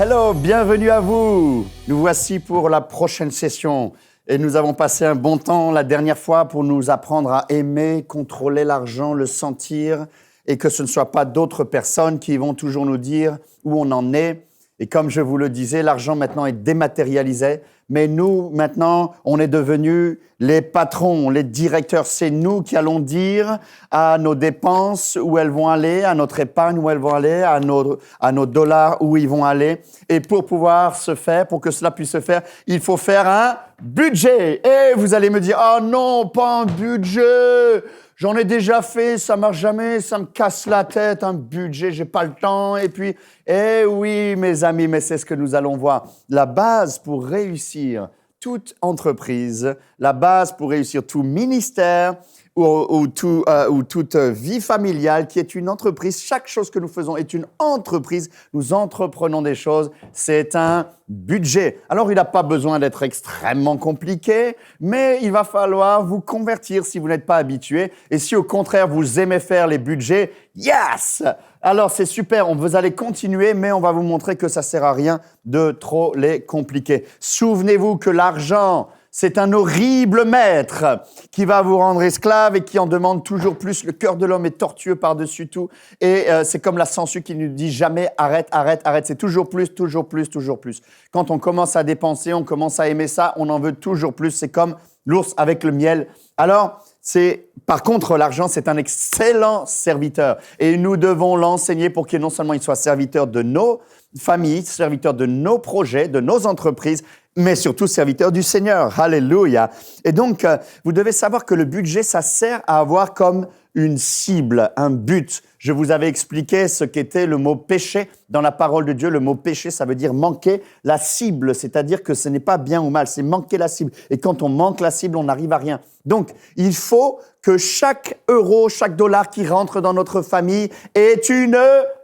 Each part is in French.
Hello, bienvenue à vous. Nous voici pour la prochaine session. Et nous avons passé un bon temps la dernière fois pour nous apprendre à aimer, contrôler l'argent, le sentir, et que ce ne soit pas d'autres personnes qui vont toujours nous dire où on en est. Et comme je vous le disais, l'argent maintenant est dématérialisé, mais nous, maintenant, on est devenus les patrons, les directeurs. C'est nous qui allons dire à nos dépenses où elles vont aller, à notre épargne où elles vont aller, à nos dollars où ils vont aller. Et pour pouvoir se faire, pour que cela puisse se faire, il faut faire un budget. Et vous allez me dire, « Ah non, pas un budget !» J'en ai déjà fait, ça marche jamais, ça me casse la tête, un budget, j'ai pas le temps. Et puis, eh oui, mes amis, mais c'est ce que nous allons voir. La base pour réussir toute entreprise, la base pour réussir tout ministère ou toute vie familiale qui est une entreprise, chaque chose que nous faisons est une entreprise, nous entreprenons des choses, c'est un budget. Alors, il n'a pas besoin d'être extrêmement compliqué, mais il va falloir vous convertir si vous n'êtes pas habitué. Et si au contraire, vous aimez faire les budgets, yes! Alors, c'est super, vous allez continuer, mais on va vous montrer que ça ne sert à rien de trop les compliquer. Souvenez-vous que l'argent, c'est un horrible maître qui va vous rendre esclave et qui en demande toujours plus. Le cœur de l'homme est tortueux par-dessus tout. Et c'est comme la sangsue qui ne dit jamais « arrête, arrête, arrête ». C'est toujours plus, toujours plus, toujours plus. Quand on commence à dépenser, on commence à aimer ça, on en veut toujours plus. C'est comme l'ours avec le miel. Alors, par contre, l'argent, c'est un excellent serviteur. Et nous devons l'enseigner pour que non seulement il soit serviteur de nos familles, serviteur de nos projets, de nos entreprises, mais surtout serviteur du Seigneur. Alléluia. Et donc, vous devez savoir que le budget, ça sert à avoir comme une cible, un but. Je vous avais expliqué ce qu'était le mot péché dans la parole de Dieu. Le mot péché, ça veut dire manquer la cible, c'est-à-dire que ce n'est pas bien ou mal, c'est manquer la cible. Et quand on manque la cible, on n'arrive à rien. Donc, il faut que chaque euro, chaque dollar qui rentre dans notre famille est une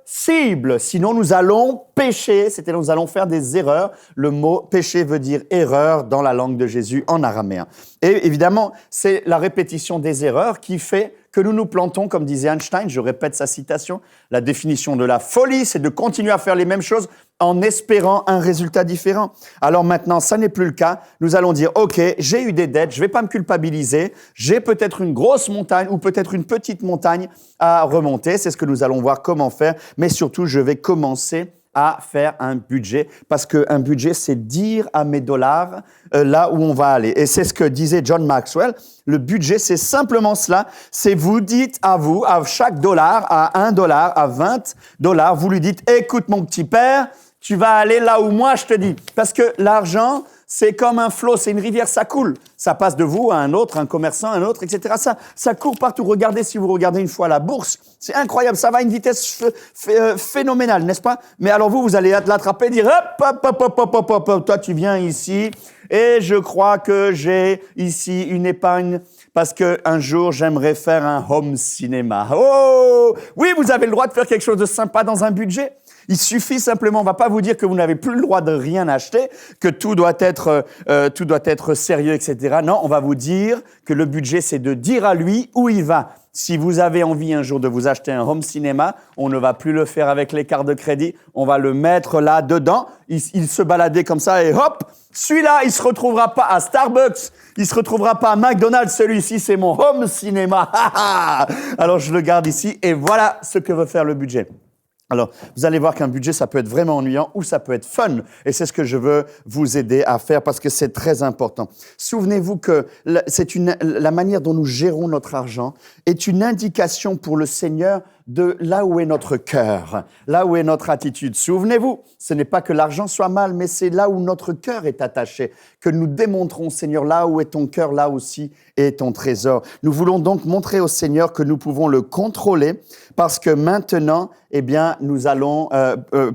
cible. Sinon, nous allons pécher, c'est-à-dire nous allons faire des erreurs. Le mot péché veut dire erreur dans la langue de Jésus en araméen. Et évidemment, c'est la répétition des erreurs qui fait que nous nous plantons, comme disait Einstein, je répète sa citation, la définition de la folie, c'est de continuer à faire les mêmes choses en espérant un résultat différent. Alors maintenant, ça n'est plus le cas. Nous allons dire, OK, j'ai eu des dettes, je ne vais pas me culpabiliser, j'ai peut-être une grosse montagne ou peut-être une petite montagne à remonter. C'est ce que nous allons voir comment faire, mais surtout, je vais commencer à faire un budget parce qu'un budget, c'est dire à mes dollars là où on va aller. Et c'est ce que disait John Maxwell. Le budget, c'est simplement cela. C'est vous dites à vous, à chaque dollar, à $1, à $20, vous lui dites, écoute mon petit père, tu vas aller là où moi je te dis. Parce que l'argent, c'est comme un flot, c'est une rivière, ça coule. Ça passe de vous à un autre, un commerçant, un autre, etc. Ça court partout. Regardez, si vous regardez une fois la bourse, c'est incroyable. Ça va à une vitesse phénoménale, n'est-ce pas? Mais alors vous allez l'attraper et dire, hop, toi tu viens ici et je crois que j'ai ici une épargne parce qu'un jour, j'aimerais faire un home cinéma. Oh! Oui, vous avez le droit de faire quelque chose de sympa dans un budget. Il suffit simplement, on ne va pas vous dire que vous n'avez plus le droit de rien acheter, que tout doit être sérieux, etc. Non, on va vous dire que le budget, c'est de dire à lui où il va. Si vous avez envie un jour de vous acheter un home cinéma, on ne va plus le faire avec les cartes de crédit, on va le mettre là-dedans, il se baladait comme ça et hop, celui-là, il ne se retrouvera pas à Starbucks, il ne se retrouvera pas à McDonald's, celui-ci, c'est mon home cinéma. Alors, je le garde ici et voilà ce que veut faire le budget. Alors, vous allez voir qu'un budget, ça peut être vraiment ennuyant ou ça peut être fun. Et c'est ce que je veux vous aider à faire parce que c'est très important. Souvenez-vous que la manière dont nous gérons notre argent est une indication pour le Seigneur de là où est notre cœur, là où est notre attitude. Souvenez-vous, ce n'est pas que l'argent soit mal, mais c'est là où notre cœur est attaché, que nous démontrons, Seigneur, là où est ton cœur, là aussi est ton trésor. Nous voulons donc montrer au Seigneur que nous pouvons le contrôler parce que maintenant, eh bien, nous allons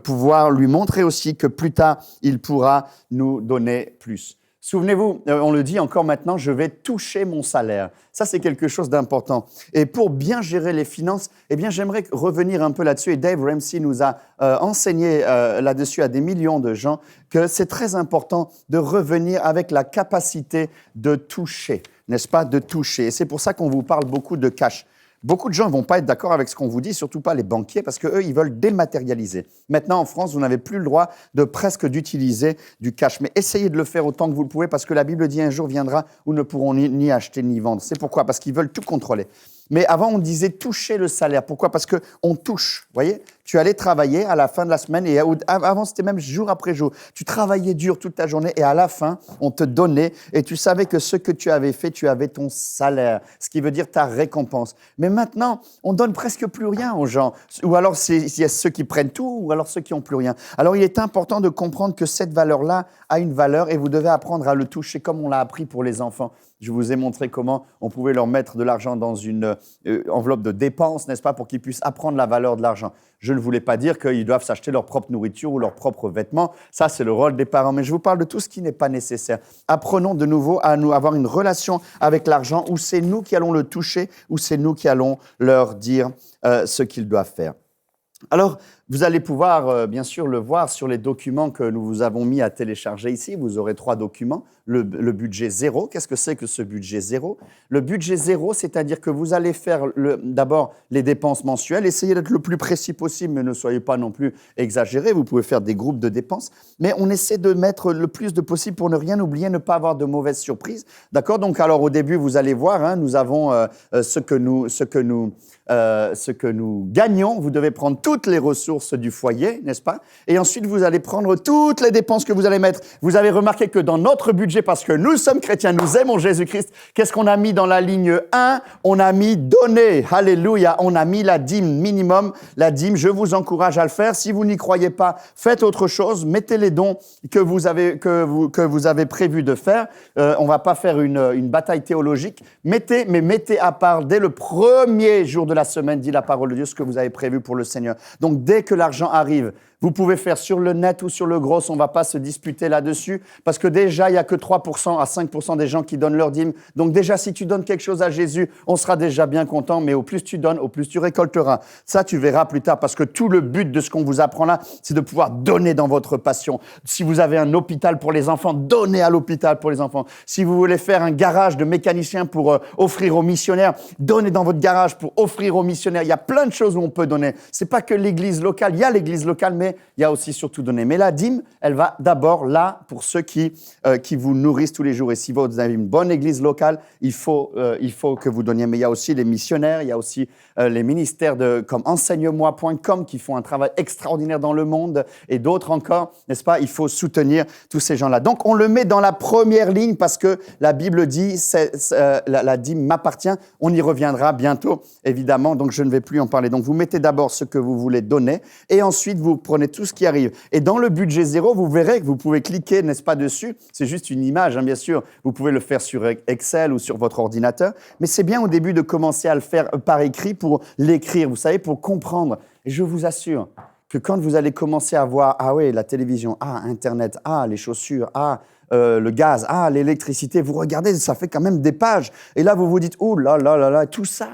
pouvoir lui montrer aussi que plus tard, il pourra nous donner plus. Souvenez-vous, on le dit encore maintenant, je vais toucher mon salaire. Ça, c'est quelque chose d'important. Et pour bien gérer les finances, eh bien, j'aimerais revenir un peu là-dessus. Et Dave Ramsey nous a enseigné là-dessus à des millions de gens que c'est très important de revenir avec la capacité de toucher, n'est-ce pas, de toucher. Et c'est pour ça qu'on vous parle beaucoup de cash. Beaucoup de gens ne vont pas être d'accord avec ce qu'on vous dit, surtout pas les banquiers, parce qu'eux, ils veulent dématérialiser. Maintenant, en France, vous n'avez plus le droit de presque d'utiliser du cash. Mais essayez de le faire autant que vous le pouvez, parce que la Bible dit un jour viendra où ne pourront ni acheter ni vendre. C'est pourquoi? Parce qu'ils veulent tout contrôler. Mais avant, on disait toucher le salaire. Pourquoi? Parce qu'on touche, vous voyez? Tu allais travailler à la fin de la semaine, et avant, c'était même jour après jour. Tu travaillais dur toute ta journée, et à la fin, on te donnait, et tu savais que ce que tu avais fait, tu avais ton salaire, ce qui veut dire ta récompense. Mais maintenant, on donne presque plus rien aux gens. Ou alors, il y a ceux qui prennent tout, ou alors ceux qui n'ont plus rien. Alors, il est important de comprendre que cette valeur-là a une valeur, et vous devez apprendre à le toucher comme on l'a appris pour les enfants. Je vous ai montré comment on pouvait leur mettre de l'argent dans une enveloppe de dépenses, n'est-ce pas, pour qu'ils puissent apprendre la valeur de l'argent. Je ne voulais pas dire qu'ils doivent s'acheter leur propre nourriture ou leurs propres vêtements. Ça, c'est le rôle des parents. Mais je vous parle de tout ce qui n'est pas nécessaire. Apprenons de nouveau à nous avoir une relation avec l'argent où c'est nous qui allons le toucher, où c'est nous qui allons leur dire ce qu'ils doivent faire. Alors, vous allez pouvoir, bien sûr, le voir sur les documents que nous vous avons mis à télécharger ici. Vous aurez 3 documents. Le budget zéro. Qu'est-ce que c'est que ce budget zéro? Le budget zéro, c'est-à-dire que vous allez faire d'abord les dépenses mensuelles. Essayez d'être le plus précis possible, mais ne soyez pas non plus exagérés. Vous pouvez faire des groupes de dépenses. Mais on essaie de mettre le plus de possible pour ne rien oublier, ne pas avoir de mauvaises surprises. D'accord? Donc, alors, au début, vous allez voir, nous avons ce que nous gagnons. Vous devez prendre toutes les ressources du foyer, n'est-ce pas? Et ensuite, vous allez prendre toutes les dépenses que vous allez mettre. Vous avez remarqué que dans notre budget, parce que nous sommes chrétiens, nous aimons Jésus-Christ, qu'est-ce qu'on a mis dans la ligne 1? On a mis donner. Alléluia. On a mis la dîme minimum. La dîme, je vous encourage à le faire. Si vous n'y croyez pas, faites autre chose. Mettez les dons que vous avez prévu de faire. On va pas faire une bataille théologique. Mettez à part dès le premier jour de la semaine, dit la parole de Dieu, ce que vous avez prévu pour le Seigneur. Donc, dès que l'argent arrive, vous pouvez faire sur le net ou sur le gros, on ne va pas se disputer là-dessus, parce que déjà, il n'y a que 3% à 5% des gens qui donnent leur dîme. Donc déjà, si tu donnes quelque chose à Jésus, on sera déjà bien content, mais au plus tu donnes, au plus tu récolteras. Ça, tu verras plus tard, parce que tout le but de ce qu'on vous apprend là, c'est de pouvoir donner dans votre passion. Si vous avez un hôpital pour les enfants, donnez à l'hôpital pour les enfants. Si vous voulez faire un garage de mécanicien pour offrir aux missionnaires, donnez dans votre garage pour offrir aux missionnaires. Il y a plein de choses où on peut donner. C'est pas que l'église locale, il y a l'église locale, mais il y a aussi surtout donner. Mais la dîme, elle va d'abord là pour ceux qui vous nourrissent tous les jours. Et si vous avez une bonne église locale, il faut que vous donniez. Mais il y a aussi les missionnaires, il y a aussi les ministères comme enseigne-moi.com qui font un travail extraordinaire dans le monde et d'autres encore, n'est-ce pas? Il faut soutenir tous ces gens-là. Donc, on le met dans la première ligne parce que la Bible dit la dîme m'appartient. On y reviendra bientôt, évidemment, donc je ne vais plus en parler. Donc, vous mettez d'abord ce que vous voulez donner et ensuite, vous prenez tout ce qui arrive. Et dans le budget zéro, vous verrez que vous pouvez cliquer, n'est-ce pas, dessus. C'est juste une image, bien sûr. Vous pouvez le faire sur Excel ou sur votre ordinateur. Mais c'est bien au début de commencer à le faire par écrit pour l'écrire, vous savez, pour comprendre. Et je vous assure que quand vous allez commencer à voir, ah oui, la télévision, ah, Internet, ah, les chaussures, ah, le gaz, ah, l'électricité, vous regardez, ça fait quand même des pages. Et là, vous vous dites, oh là là là là, tout ça.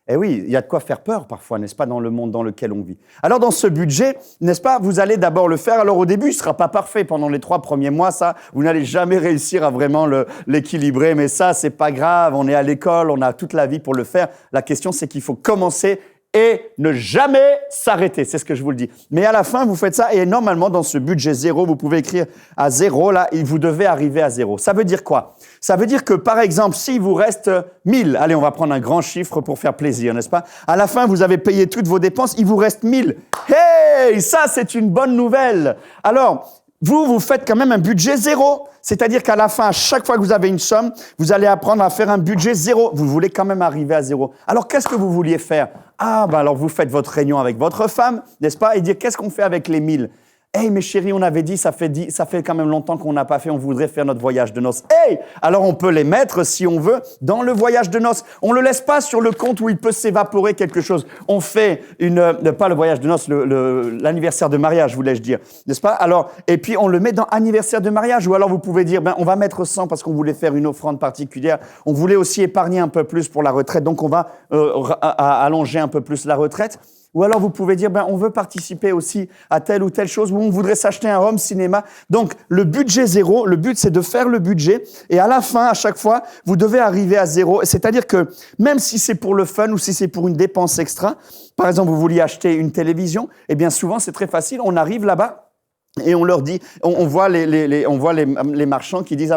Eh oui, il y a de quoi faire peur parfois, n'est-ce pas, dans le monde dans lequel on vit. Alors, dans ce budget, n'est-ce pas, vous allez d'abord le faire. Alors, au début, il ne sera pas parfait. Pendant les 3 premiers mois, ça, vous n'allez jamais réussir à vraiment l'équilibrer. Mais ça, c'est pas grave. On est à l'école, on a toute la vie pour le faire. La question, c'est qu'il faut commencer et ne jamais s'arrêter. C'est ce que je vous le dis. Mais à la fin, vous faites ça et normalement, dans ce budget zéro, vous pouvez écrire à zéro, là, et vous devez arriver à zéro. Ça veut dire quoi? Ça veut dire que, par exemple, s'il vous reste 1000, allez, on va prendre un grand chiffre pour faire plaisir, n'est-ce pas? À la fin, vous avez payé toutes vos dépenses, il vous reste 1000. Hey! Ça, c'est une bonne nouvelle. Alors, vous faites quand même un budget zéro. C'est-à-dire qu'à la fin, à chaque fois que vous avez une somme, vous allez apprendre à faire un budget zéro. Vous voulez quand même arriver à zéro. Alors, qu'est-ce que vous vouliez faire? Ah, alors vous faites votre réunion avec votre femme, n'est-ce pas? Et dire, qu'est-ce qu'on fait avec les 1000? Hey, mes chéris, on avait dit, ça fait quand même longtemps qu'on n'a pas fait, on voudrait faire notre voyage de noces. Hey! Alors, on peut les mettre, si on veut, dans le voyage de noces. On ne le laisse pas sur le compte où il peut s'évaporer quelque chose. On fait pas le voyage de noces, l'anniversaire de mariage, voulais-je dire. N'est-ce pas? Alors, et puis, on le met dans anniversaire de mariage. Ou alors, vous pouvez dire, on va mettre 100 parce qu'on voulait faire une offrande particulière. On voulait aussi épargner un peu plus pour la retraite. Donc, on va allonger un peu plus la retraite. Ou alors, vous pouvez dire, on veut participer aussi à telle ou telle chose, ou on voudrait s'acheter un home cinéma. Donc, le budget zéro, le but, c'est de faire le budget. Et à la fin, à chaque fois, vous devez arriver à zéro. C'est-à-dire que même si c'est pour le fun ou si c'est pour une dépense extra, par exemple, vous vouliez acheter une télévision, eh bien, souvent, c'est très facile. On arrive là-bas. Et on leur dit, on voit les marchands qui disent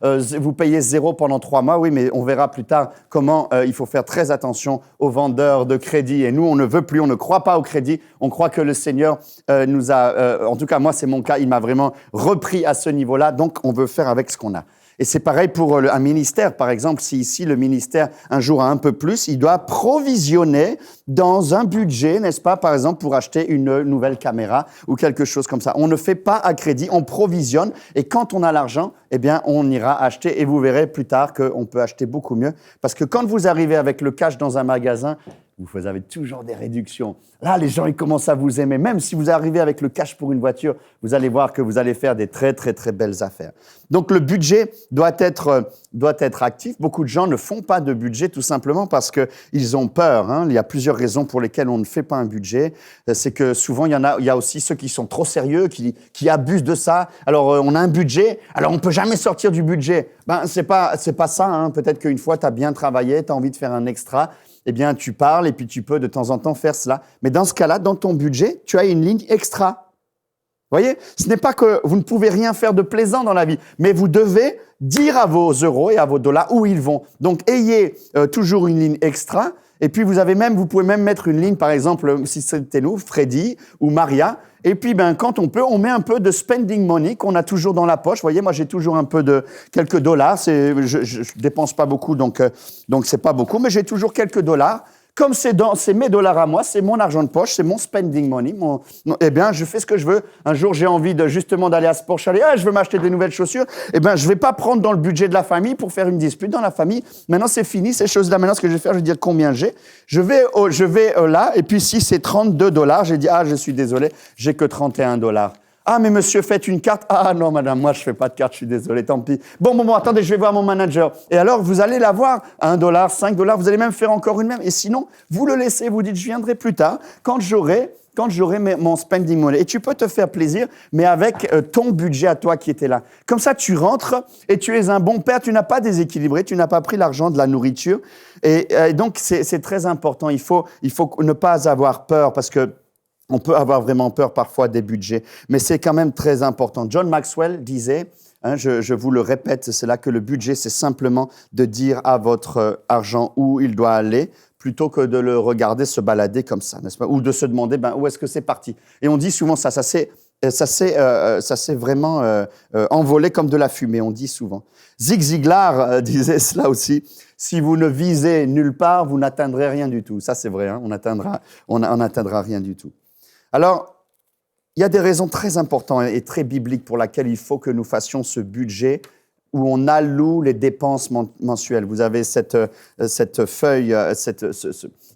vous payez 0 pendant 3 mois. Oui, mais on verra plus tard comment il faut faire très attention aux vendeurs de crédit. Et nous, on ne veut plus, on ne croit pas au crédit. On croit que le Seigneur nous a, en tout cas moi c'est mon cas, il m'a vraiment repris à ce niveau-là. Donc on veut faire avec ce qu'on a. Et c'est pareil pour un ministère. Par exemple, si ici le ministère un jour a un peu plus, il doit provisionner dans un budget, n'est-ce pas, par exemple, pour acheter une nouvelle caméra ou quelque chose comme ça. On ne fait pas à crédit, on provisionne. Et quand on a l'argent, eh bien, on ira acheter. Et vous verrez plus tard qu'on peut acheter beaucoup mieux. Parce que quand vous arrivez avec le cash dans un magasin, vous avez toujours des réductions. Là, les gens, ils commencent à vous aimer. Même si vous arrivez avec le cash pour une voiture, vous allez voir que vous allez faire des très, très, très belles affaires. Donc, le budget doit être actif. Beaucoup de gens ne font pas de budget tout simplement parce qu'ils ont peur. Hein. Il y a plusieurs raisons pour lesquelles on ne fait pas un budget. C'est que souvent, il y a aussi ceux qui sont trop sérieux, qui abusent de ça. Alors, on a un budget, alors on ne peut jamais sortir du budget. C'est pas ça. Hein. Peut-être qu'une fois, tu as bien travaillé, tu as envie de faire un extra. Eh bien, tu parles et puis tu peux de temps en temps faire cela. Mais dans ce cas-là, dans ton budget, tu as une ligne extra. Vous voyez, ce n'est pas que vous ne pouvez rien faire de plaisant dans la vie, mais vous devez dire à vos euros et à vos dollars où ils vont. Donc, ayez toujours une ligne extra. Et puis, vous pouvez même mettre une ligne, par exemple, si c'était nous, Freddy ou Maria. Et puis, quand on peut, on met un peu de spending money qu'on a toujours dans la poche. Vous voyez, moi, j'ai toujours un peu de quelques dollars. Je dépense pas beaucoup, donc c'est pas beaucoup, mais j'ai toujours quelques dollars. Comme c'est mes dollars à moi, c'est mon argent de poche, c'est mon spending money. Eh bien, je fais ce que je veux. Un jour, j'ai envie justement d'aller à Sport Chalet. Je veux m'acheter des nouvelles chaussures. Eh bien, je vais pas prendre dans le budget de la famille pour faire une dispute dans la famille. Maintenant, c'est fini, ces choses-là. Maintenant, ce que je vais faire, je vais dire combien j'ai. Je vais là, et puis si c'est 32 dollars, j'ai dit, je suis désolé, j'ai que 31 dollars. Ah, mais monsieur, faites une carte. Ah non, madame, moi, je fais pas de carte, je suis désolé, tant pis. Bon, attendez, je vais voir mon manager. Et alors, vous allez la voir à 1 dollar, 5 dollars, vous allez même faire encore une même. Et sinon, vous le laissez, vous dites, je viendrai plus tard, quand j'aurai mon spending money. Et tu peux te faire plaisir, mais avec ton budget à toi qui était là. Comme ça, tu rentres et tu es un bon père, tu n'as pas déséquilibré, tu n'as pas pris l'argent de la nourriture. Et donc, c'est très important. Il faut ne pas avoir peur parce que on peut avoir vraiment peur parfois des budgets, mais c'est quand même très important. John Maxwell disait, je vous le répète, c'est là que le budget, c'est simplement de dire à votre argent où il doit aller, plutôt que de le regarder se balader comme ça, n'est-ce pas? Ou de se demander, où est-ce que c'est parti? Et on dit souvent ça s'est vraiment envolé comme de la fumée, on dit souvent. Zig Ziglar disait cela aussi. Si vous ne visez nulle part, vous n'atteindrez rien du tout. Ça, c'est vrai, on n'atteindra rien du tout. Alors, il y a des raisons très importantes et très bibliques pour lesquelles il faut que nous fassions ce budget où on alloue les dépenses mensuelles. Vous avez cette feuille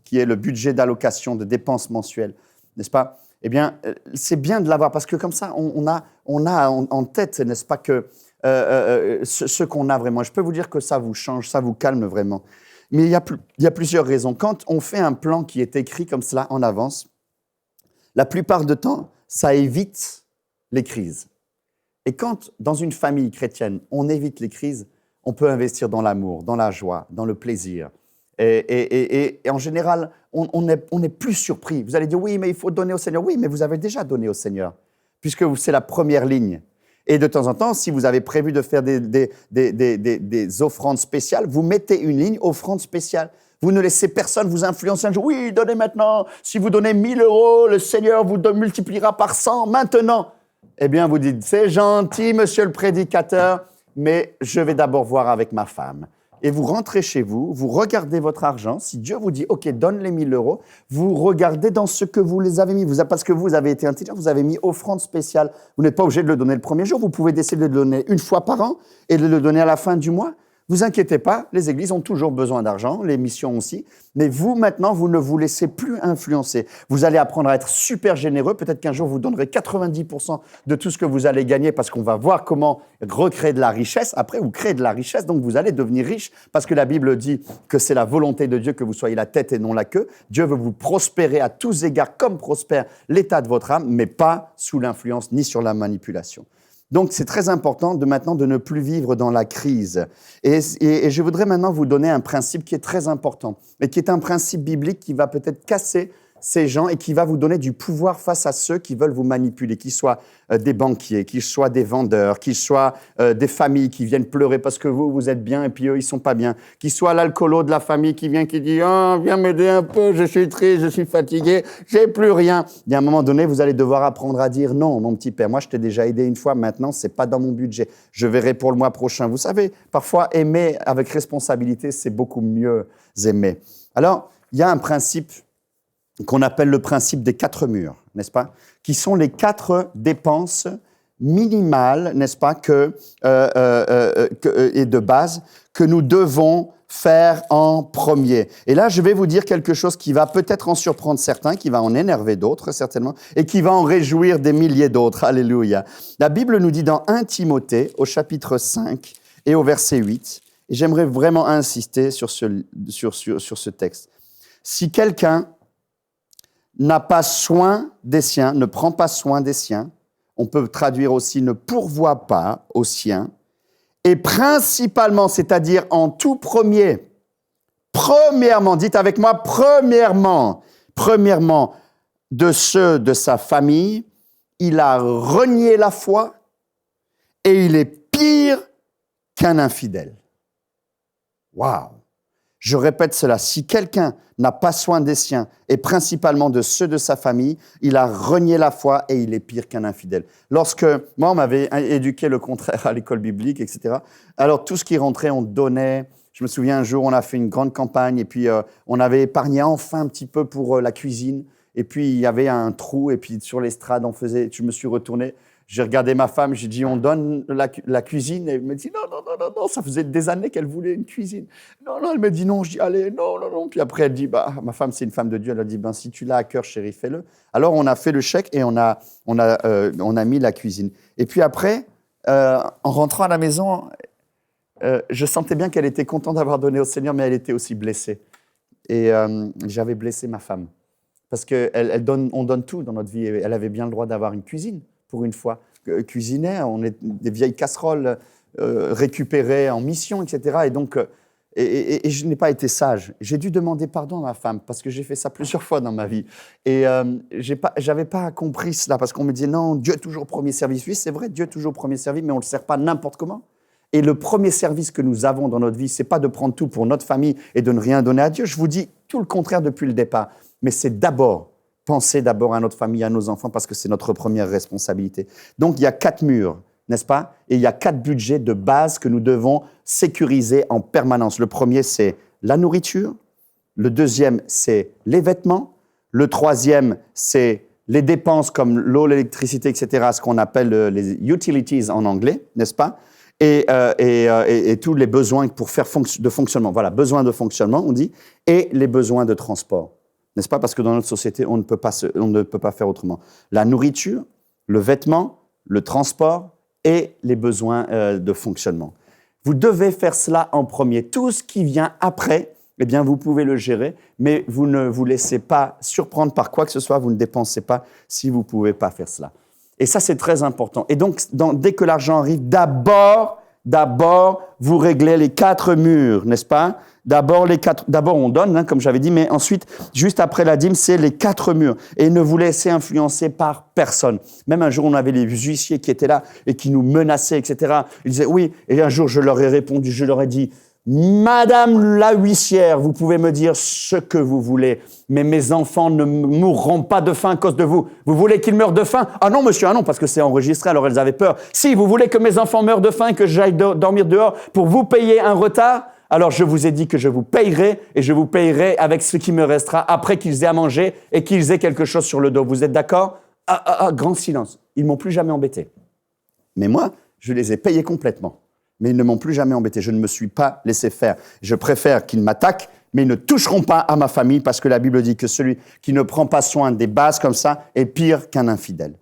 qui est le budget d'allocation de dépenses mensuelles, n'est-ce pas? Eh bien, c'est bien de l'avoir parce que comme ça, on a en tête, n'est-ce pas, que ce qu'on a vraiment. Je peux vous dire que ça vous change, ça vous calme vraiment. Mais il y a plusieurs raisons. Quand on fait un plan qui est écrit comme cela en avance, la plupart du temps, ça évite les crises. Et quand, dans une famille chrétienne, on évite les crises, on peut investir dans l'amour, dans la joie, dans le plaisir. Et en général, on est plus surpris. Vous allez dire, oui, mais il faut donner au Seigneur. Oui, mais vous avez déjà donné au Seigneur, puisque c'est la première ligne. Et de temps en temps, si vous avez prévu de faire des offrandes spéciales, vous mettez une ligne offrande spéciale. Vous ne laissez personne vous influencer un jour. Oui, donnez maintenant. Si vous donnez 1 000 €, le Seigneur vous multipliera par 100 maintenant. Eh bien, vous dites, c'est gentil, monsieur le prédicateur, mais je vais d'abord voir avec ma femme. Et vous rentrez chez vous, vous regardez votre argent. Si Dieu vous dit, OK, donne les 1 000 €, vous regardez dans ce que vous les avez mis. Parce que vous avez été intelligent, vous avez mis offrande spéciale. Vous n'êtes pas obligé de le donner le premier jour. Vous pouvez décider de le donner une fois par an et de le donner à la fin du mois. Vous inquiétez pas, les églises ont toujours besoin d'argent, les missions aussi. Mais vous, maintenant, vous ne vous laissez plus influencer. Vous allez apprendre à être super généreux. Peut-être qu'un jour, vous donnerez 90% de tout ce que vous allez gagner parce qu'on va voir comment recréer de la richesse. Après, vous créez de la richesse, donc vous allez devenir riche parce que la Bible dit que c'est la volonté de Dieu que vous soyez la tête et non la queue. Dieu veut vous prospérer à tous égards comme prospère l'état de votre âme, mais pas sous l'influence ni sur la manipulation. Donc, c'est très important maintenant de ne plus vivre dans la crise. Et je voudrais maintenant vous donner un principe qui est très important et qui est un principe biblique qui va peut-être casser ces gens et qui va vous donner du pouvoir face à ceux qui veulent vous manipuler, qu'ils soient des banquiers, qu'ils soient des vendeurs, qu'ils soient des familles qui viennent pleurer parce que vous êtes bien et puis eux, ils sont pas bien, qu'ils soient l'alcoolo de la famille qui vient, qui dit « Oh, viens m'aider un peu, je suis triste, je suis fatigué, j'ai plus rien ». Il y a un moment donné, vous allez devoir apprendre à dire « Non, mon petit père, moi je t'ai déjà aidé une fois, maintenant c'est pas dans mon budget, je verrai pour le mois prochain ». Vous savez, parfois aimer avec responsabilité, c'est beaucoup mieux aimer. Alors, il y a un principe qu'on appelle le principe des 4 murs, n'est-ce pas? Qui sont les 4 dépenses minimales, n'est-ce pas, et de base, que nous devons faire en premier. Et là, je vais vous dire quelque chose qui va peut-être en surprendre certains, qui va en énerver d'autres, certainement, et qui va en réjouir des milliers d'autres. Alléluia. La Bible nous dit dans 1 Timothée, au chapitre 5 et au verset 8, et j'aimerais vraiment insister sur ce texte. Si quelqu'un n'a pas soin des siens, ne prend pas soin des siens, on peut traduire aussi ne pourvoit pas aux siens, et principalement, c'est-à-dire en tout premièrement, dites avec moi, premièrement, de ceux de sa famille, il a renié la foi et il est pire qu'un infidèle. Waouh! Je répète cela, si quelqu'un n'a pas soin des siens, et principalement de ceux de sa famille, il a renié la foi et il est pire qu'un infidèle. Lorsque, moi, on m'avait éduqué le contraire à l'école biblique, etc. Alors, tout ce qui rentrait, on donnait. Je me souviens, un jour, on a fait une grande campagne et puis on avait épargné enfin un petit peu pour la cuisine. Et puis, il y avait un trou et puis sur l'estrade, je me suis retourné. J'ai regardé ma femme, j'ai dit, on donne la cuisine. Et elle me dit, non, ça faisait des années qu'elle voulait une cuisine. Non, elle me dit non. Je dis, allez, non. Puis après, elle dit, ma femme, c'est une femme de Dieu. Elle a dit, si tu l'as à cœur, chérie, fais-le. Alors, on a fait le chèque et on a mis la cuisine. Et puis après, en rentrant à la maison, je sentais bien qu'elle était contente d'avoir donné au Seigneur, mais elle était aussi blessée. Et j'avais blessé ma femme. Parce on donne tout dans notre vie. Et elle avait bien le droit d'avoir une cuisine. Pour une fois, cuisiner, on est des vieilles casseroles récupérées en mission, etc. Et donc, et je n'ai pas été sage. J'ai dû demander pardon à ma femme parce que j'ai fait ça plusieurs fois dans ma vie. Et j'avais pas compris cela parce qu'on me disait non, Dieu est toujours premier service. Oui, c'est vrai, Dieu est toujours premier service, mais on le sert pas n'importe comment. Et le premier service que nous avons dans notre vie, c'est pas de prendre tout pour notre famille et de ne rien donner à Dieu. Je vous dis tout le contraire depuis le départ. Mais c'est penser d'abord à notre famille, à nos enfants, parce que c'est notre première responsabilité. Donc, il y a 4 murs, n'est-ce pas? Et il y a 4 budgets de base que nous devons sécuriser en permanence. Le premier, c'est la nourriture. Le deuxième, c'est les vêtements. Le troisième, c'est les dépenses comme l'eau, l'électricité, etc., ce qu'on appelle les utilities en anglais, n'est-ce pas? Et tous les besoins pour faire de fonctionnement. Voilà, besoins de fonctionnement, on dit, et les besoins de transport. N'est-ce pas? Parce que dans notre société, on ne peut pas faire autrement. La nourriture, le vêtement, le transport et les besoins de fonctionnement. Vous devez faire cela en premier. Tout ce qui vient après, eh bien, vous pouvez le gérer, mais vous ne vous laissez pas surprendre par quoi que ce soit. Vous ne dépensez pas si vous ne pouvez pas faire cela. Et ça, c'est très important. Et donc, dès que l'argent arrive, d'abord, vous réglez les 4 murs, n'est-ce pas? D'abord, on donne, comme j'avais dit, mais ensuite, juste après la dîme, c'est les 4 murs. Et ne vous laissez influencer par personne. Même un jour, on avait les huissiers qui étaient là et qui nous menaçaient, etc. Ils disaient oui. Et un jour, je leur ai répondu, je leur ai dit, Madame la huissière, vous pouvez me dire ce que vous voulez, mais mes enfants ne mourront pas de faim à cause de vous. Vous voulez qu'ils meurent de faim? Ah non, monsieur, ah non, parce que c'est enregistré, alors elles avaient peur. Si, vous voulez que mes enfants meurent de faim et que j'aille dormir dehors pour vous payer un retard? Alors je vous ai dit que je vous payerai et je vous payerai avec ce qui me restera après qu'ils aient à manger et qu'ils aient quelque chose sur le dos. Vous êtes d'accord? Grand silence. Ils m'ont plus jamais embêté. Mais moi, je les ai payés complètement. mais ils ne m'ont plus jamais embêté. Je ne me suis pas laissé faire. Je préfère qu'ils m'attaquent, mais ils ne toucheront pas à ma famille parce que la Bible dit que celui qui ne prend pas soin des bases comme ça est pire qu'un infidèle.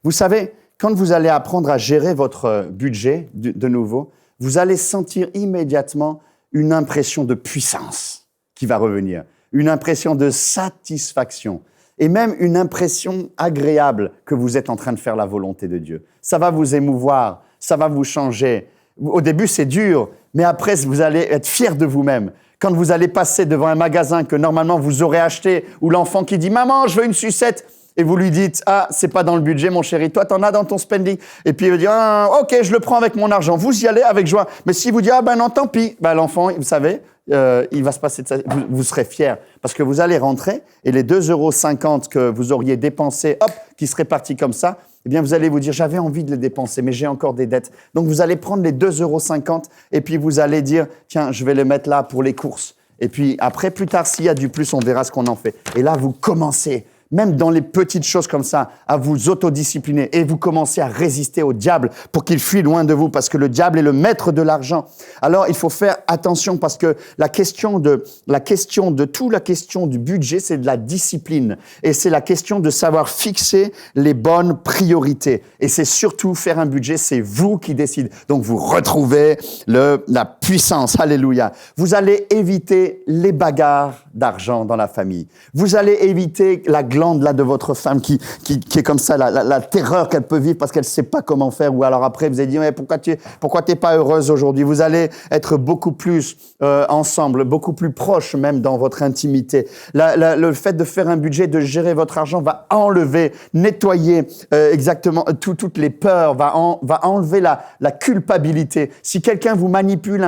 Vous savez, quand vous allez apprendre à gérer votre budget de nouveau, vous allez sentir immédiatement une impression de puissance qui va revenir, une impression de satisfaction et même une impression agréable que vous êtes en train de faire la volonté de Dieu. Ça va vous émouvoir, ça va vous changer. Au début, c'est dur, mais après, vous allez être fiers de vous-même. Quand vous allez passer devant un magasin que normalement vous aurez acheté, ou l'enfant qui dit « Maman, je veux une sucette », et vous lui dites « Ah, c'est pas dans le budget, mon chéri, toi, t'en as dans ton spending. » Et puis il va dire « Ah, ok, je le prends avec mon argent. » Vous y allez avec joie. Mais si vous dites « Ah ben non, tant pis », ben l'enfant, vous savez, il va se passer de ça. Vous serez fiers parce que vous allez rentrer et les 2,50 € que vous auriez dépensés, hop, qui seraient partis comme ça, eh bien, vous allez vous dire, j'avais envie de les dépenser, mais j'ai encore des dettes. Donc, vous allez prendre les 2,50 € et puis vous allez dire, tiens, je vais les mettre là pour les courses. Et puis, après, plus tard, s'il y a du plus, on verra ce qu'on en fait. Et là, vous commencez, même dans les petites choses comme ça, à vous autodiscipliner et vous commencez à résister au diable pour qu'il fuit loin de vous parce que le diable est le maître de l'argent. Alors, il faut faire attention parce que la question du budget, c'est de la discipline et c'est la question de savoir fixer les bonnes priorités. Et c'est surtout faire un budget, c'est vous qui décidez. Donc, vous retrouvez la puissance. Alléluia. Vous allez éviter les bagarres d'argent dans la famille. Vous allez éviter la glande là de votre femme qui est comme ça, la terreur qu'elle peut vivre parce qu'elle ne sait pas comment faire. Ou alors après, vous allez dire, mais pourquoi tu n'es pas heureuse aujourd'hui? Vous allez être beaucoup plus ensemble, beaucoup plus proches même dans votre intimité. Le fait de faire un budget, de gérer votre argent va enlever, nettoyer exactement toutes les peurs, va enlever la culpabilité. Si quelqu'un vous manipule,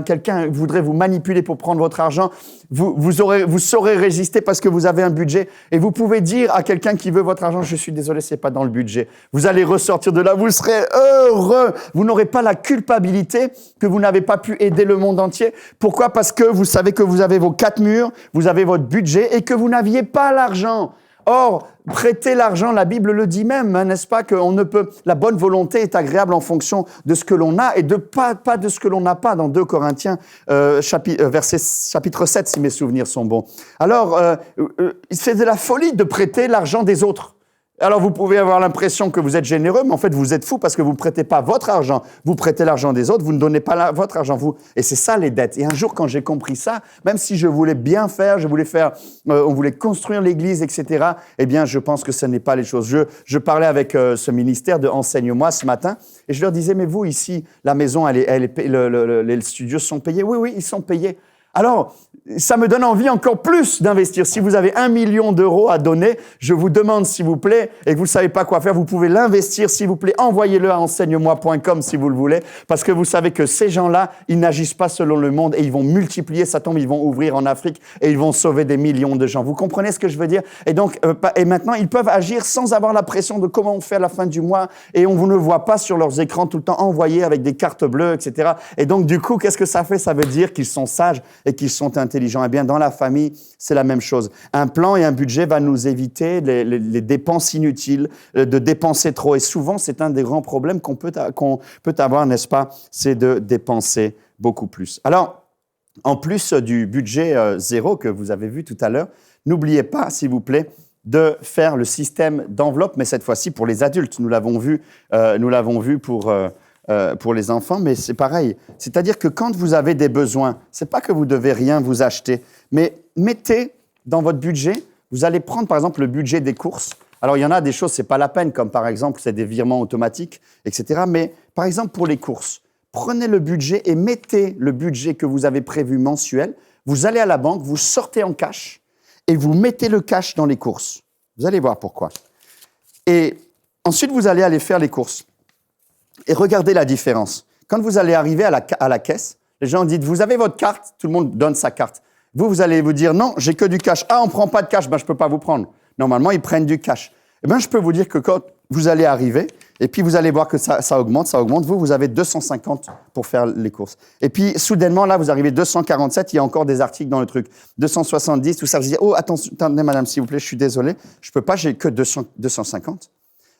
quelqu'un voudrait vous manipuler pour prendre votre argent, vous saurez résister parce que vous avez un budget et vous pouvez dire à quelqu'un qui veut votre argent, je suis désolé, c'est pas dans le budget. Vous allez ressortir de là, vous serez heureux. Vous n'aurez pas la culpabilité que vous n'avez pas pu aider le monde entier. Pourquoi? Parce que vous savez que vous avez vos 4 murs, vous avez votre budget et que vous n'aviez pas l'argent. Or, prêter l'argent, la Bible le dit même, hein, n'est-ce pas, la bonne volonté est agréable en fonction de ce que l'on a et pas de ce que l'on n'a pas dans 2 Corinthiens, chapitre 7, si mes souvenirs sont bons. Alors, c'est de la folie de prêter l'argent des autres. Alors, vous pouvez avoir l'impression que vous êtes généreux, mais en fait, vous êtes fou parce que vous ne prêtez pas votre argent. Vous prêtez l'argent des autres, vous ne donnez pas votre argent, vous. Et c'est ça, les dettes. Et un jour, quand j'ai compris ça, même si je voulais bien faire, on voulait construire l'église, etc., eh bien, je pense que ce n'est pas les choses. Je parlais avec ce ministère de Enseigne-moi ce matin et je leur disais, mais vous, ici, la maison, les studios sont payés? Oui, ils sont payés. Alors, ça me donne envie encore plus d'investir. Si vous avez 1 million d'euros à donner, je vous demande, s'il vous plaît, et que vous ne savez pas quoi faire, vous pouvez l'investir, s'il vous plaît. Envoyez-le à enseigne-moi.com si vous le voulez, parce que vous savez que ces gens-là, ils n'agissent pas selon le monde et ils vont multiplier, ça tombe, ils vont ouvrir en Afrique et ils vont sauver des millions de gens. Vous comprenez ce que je veux dire? Et donc, et maintenant, ils peuvent agir sans avoir la pression de comment on fait à la fin du mois et on vous ne voit pas sur leurs écrans tout le temps envoyés avec des cartes bleues, etc. Et donc, du coup, qu'est-ce que ça fait? Ça veut dire qu'ils sont sages et qu'ils sont intelligents. Eh bien, dans la famille, c'est la même chose. Un plan et un budget va nous éviter les dépenses inutiles, de dépenser trop. Et souvent, c'est un des grands problèmes qu'on peut avoir, n'est-ce pas? C'est de dépenser beaucoup plus. Alors, en plus du budget zéro que vous avez vu tout à l'heure, n'oubliez pas, s'il vous plaît, de faire le système d'enveloppe, mais cette fois-ci pour les adultes. Nous l'avons vu pour les enfants, mais c'est pareil. C'est-à-dire que quand vous avez des besoins, c'est pas que vous devez rien vous acheter, mais mettez dans votre budget, vous allez prendre par exemple le budget des courses. Alors il y en a des choses, c'est pas la peine, comme par exemple c'est des virements automatiques, etc. Mais par exemple pour les courses, prenez le budget et mettez le budget que vous avez prévu mensuel. Vous allez à la banque, vous sortez en cash et vous mettez le cash dans les courses. Vous allez voir pourquoi. Et ensuite vous allez aller faire les courses. Et regardez la différence. Quand vous allez arriver à la caisse, les gens disent, vous avez votre carte, tout le monde donne sa carte. Vous allez vous dire, non, j'ai que du cash. Ah, on ne prend pas de cash, ben, je ne peux pas vous prendre. Normalement, ils prennent du cash. Eh bien, je peux vous dire que quand vous allez arriver, et puis vous allez voir que ça augmente, vous avez 250 pour faire les courses. Et puis, soudainement, là, vous arrivez 247, il y a encore des articles dans le truc. 270, tout ça, vous dites, oh, attendez, madame, s'il vous plaît, je suis désolé, je ne peux pas, j'ai que 250.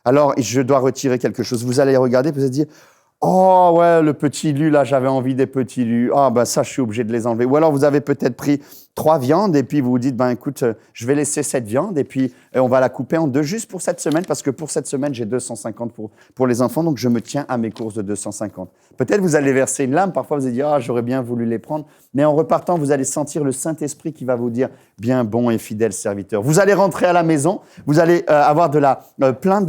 Alors, je dois retirer quelque chose. Vous allez regarder, vous allez dire, Oh ouais, le petit lu, là, j'avais envie des petits lus. Ah ben ça, je suis obligé de les enlever. Ou alors, vous avez peut-être pris 3 viandes et puis vous vous dites, ben écoute, je vais laisser cette viande et puis on va la couper en 2 juste pour cette semaine parce que pour cette semaine, j'ai 250 pour les enfants, donc je me tiens à mes courses de 250. Peut-être vous allez verser une larme, parfois vous allez dire, ah, j'aurais bien voulu les prendre, mais en repartant, vous allez sentir le Saint-Esprit qui va vous dire, bien bon et fidèle serviteur. Vous allez rentrer à la maison, vous allez avoir plein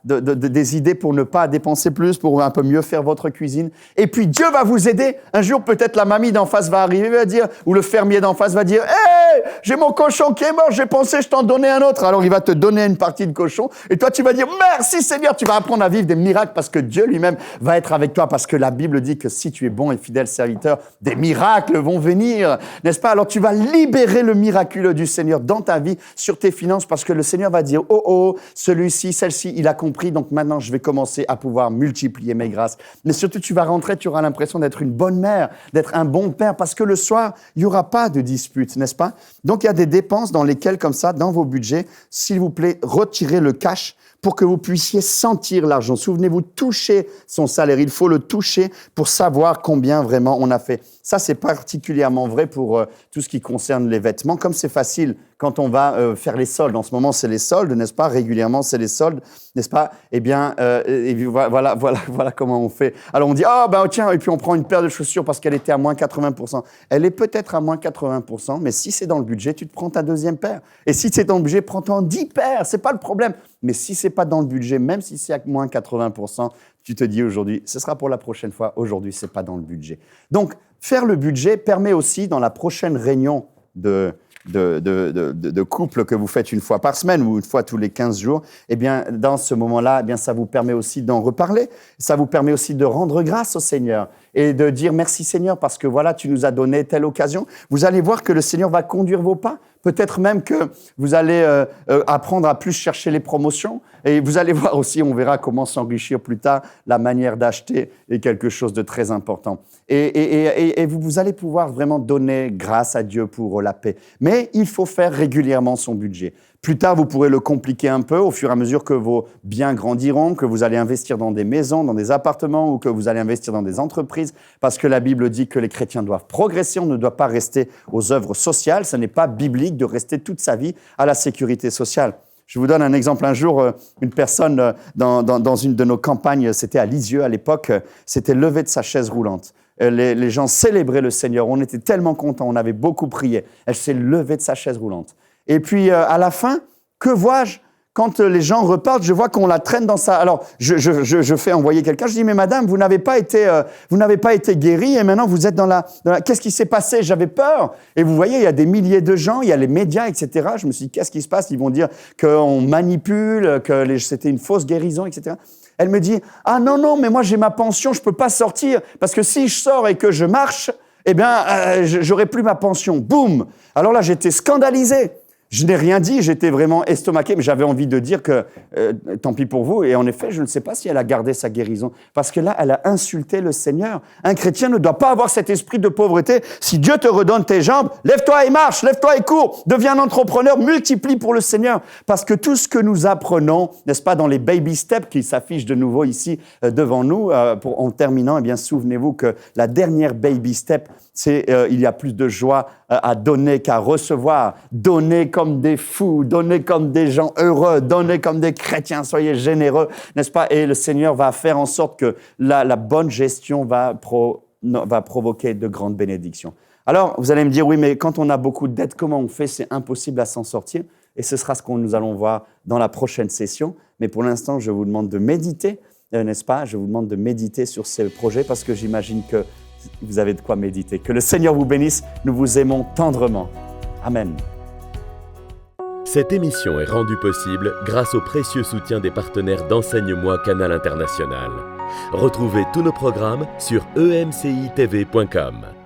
des idées pour ne pas dépenser plus, pour un peu mieux faire votre cuisine. Et puis Dieu va vous aider. Un jour, peut-être la mamie d'en face va arriver, va dire, ou le fermier d'en face va dire, hé, j'ai mon cochon qui est mort, j'ai pensé je t'en donnais un autre. Alors il va te donner une partie de cochon et toi tu vas dire, merci Seigneur, tu vas apprendre à vivre des miracles parce que Dieu lui-même va être avec toi, parce que la Bible dit que si tu es bon et fidèle serviteur, des miracles vont venir, n'est-ce pas? Alors tu vas libérer le miraculeux du Seigneur dans ta vie, sur tes finances, parce que le Seigneur va dire, oh, celui-ci, celle-ci, il a compris, donc maintenant je vais commencer à pouvoir multiplier mes grâces. Mais surtout, tu vas rentrer, tu auras l'impression d'être une bonne mère, d'être un bon père, parce que le soir, il n'y aura pas de dispute, n'est-ce pas? Donc il y a des dépenses dans lesquelles, comme ça, dans vos budgets, s'il vous plaît, retirez le cash pour que vous puissiez sentir l'argent. Souvenez-vous, toucher son salaire. Il faut le toucher pour savoir combien vraiment on a fait. Ça, c'est particulièrement vrai pour tout ce qui concerne les vêtements. Comme c'est facile quand on va faire les soldes. En ce moment, c'est les soldes, n'est-ce pas? Régulièrement, c'est les soldes, n'est-ce pas? Eh bien, voilà comment on fait. Alors, on dit, tiens, et puis on prend une paire de chaussures parce qu'elle était à moins 80%. Elle est peut-être à moins 80%, mais si c'est dans le budget, tu te prends ta deuxième paire. Et si c'est dans le budget, prends-toi 10 paires. C'est pas le problème. Mais si c'est pas dans le budget, même si c'est à moins 80%, tu te dis aujourd'hui, ce sera pour la prochaine fois. Aujourd'hui, c'est pas dans le budget. Donc, faire le budget permet aussi, dans la prochaine réunion de couple que vous faites une fois par semaine ou une fois tous les 15 jours, eh bien, dans ce moment-là, eh bien, ça vous permet aussi d'en reparler. Ça vous permet aussi de rendre grâce au Seigneur et de dire merci Seigneur parce que voilà, tu nous as donné telle occasion. Vous allez voir que le Seigneur va conduire vos pas. Peut-être même que vous allez apprendre à plus chercher les promotions. Et vous allez voir aussi, on verra comment s'enrichir plus tard. La manière d'acheter est quelque chose de très important. Et vous allez pouvoir vraiment donner grâce à Dieu pour la paix. Mais il faut faire régulièrement son budget. Plus tard, vous pourrez le compliquer un peu au fur et à mesure que vos biens grandiront, que vous allez investir dans des maisons, dans des appartements ou que vous allez investir dans des entreprises, parce que la Bible dit que les chrétiens doivent progresser, on ne doit pas rester aux œuvres sociales. Ce n'est pas biblique de rester toute sa vie à la sécurité sociale. Je vous donne un exemple. Un jour, une personne dans une de nos campagnes, c'était à Lisieux à l'époque, s'était levée de sa chaise roulante. Les gens célébraient le Seigneur. On était tellement contents, on avait beaucoup prié. Elle s'est levée de sa chaise roulante. Et puis, à la fin, que vois-je? Quand les gens repartent, je vois qu'on la traîne dans sa... Alors, je fais envoyer quelqu'un, je dis, mais madame, vous n'avez pas été guérie et maintenant vous êtes dans la... Qu'est-ce qui s'est passé? J'avais peur. Et vous voyez, il y a des milliers de gens, il y a les médias, etc. Je me suis dit, qu'est-ce qui se passe? Ils vont dire qu'on manipule, que c'était une fausse guérison, etc. Elle me dit, ah non, mais moi j'ai ma pension, je ne peux pas sortir parce que si je sors et que je marche, eh bien, j'aurai plus ma pension. Boum! Alors là, j'étais scandalisé. Je n'ai rien dit, j'étais vraiment estomaqué, mais j'avais envie de dire que tant pis pour vous. Et en effet, je ne sais pas si elle a gardé sa guérison. Parce que là, elle a insulté le Seigneur. Un chrétien ne doit pas avoir cet esprit de pauvreté. Si Dieu te redonne tes jambes, lève-toi et marche, lève-toi et cours. Deviens un entrepreneur, multiplie pour le Seigneur. Parce que tout ce que nous apprenons, n'est-ce pas, dans les baby steps qui s'affichent de nouveau ici devant nous, en terminant, eh bien, souvenez-vous que la dernière baby step, c'est il y a plus de joie à donner qu'à recevoir. Donner comme des fous, donner comme des gens heureux, donner comme des chrétiens, soyez généreux, n'est-ce pas? Et le Seigneur va faire en sorte que la bonne gestion va provoquer de grandes bénédictions. Alors, vous allez me dire, oui, mais quand on a beaucoup de dettes, comment on fait? C'est impossible à s'en sortir. Et ce sera ce que nous allons voir dans la prochaine session. Mais pour l'instant, je vous demande de méditer, n'est-ce pas? Je vous demande de méditer sur ce projet parce que j'imagine que vous avez de quoi méditer. Que le Seigneur vous bénisse. Nous vous aimons tendrement. Amen. Cette émission est rendue possible grâce au précieux soutien des partenaires d'Enseigne-moi Canal International. Retrouvez tous nos programmes sur emcitv.com.